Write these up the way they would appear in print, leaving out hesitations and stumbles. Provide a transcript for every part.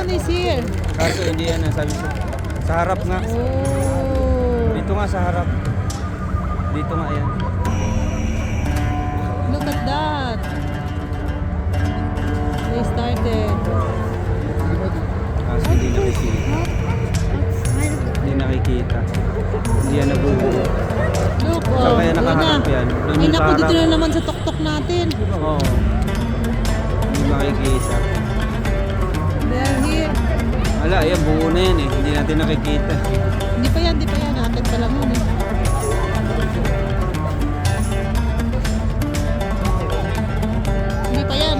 one is here. Kaso hindi yan, sabi ko. Sa harap nga. Oh. Dito nga sa harap. Dito nga yan. Look at that. They started. Kaso hindi nakikita. Hindi nakikita. Hindi yan nabubuo. Look, Saan kaya nakaharap yun yan? Doon Ay yung naku, sa dito harap. na naman sa tuktok natin. Oo. Hindi makikita. They're here. Wala, yan buo na yan eh. Hindi natin nakikita. Hindi pa yan, hindi pa yan. Atin pa lang yun eh. Hindi pa yan.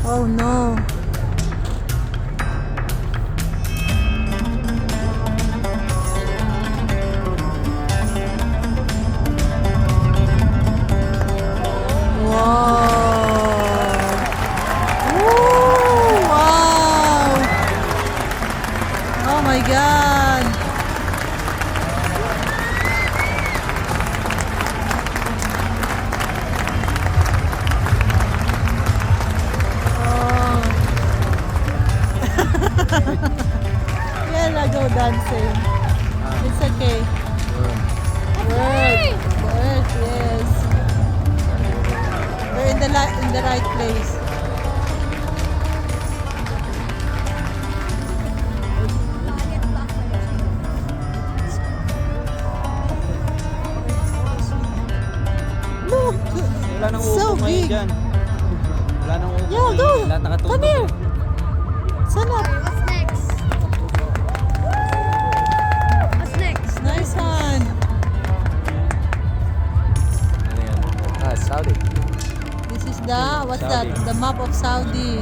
Oh no. Wow. Woo, wow. Oh my God. Yeah, I go dancing. It's okay. Work. Work, yes. We're in the right place. Look. Wala nang So upo ngayon big. dyan. Wala nang upo. Yeah, go. Lahat nakatutok. Come here. Stand up. What's next? What's next? Nice one. Saudi. This is the, what's that? Saudi. The map of Saudi.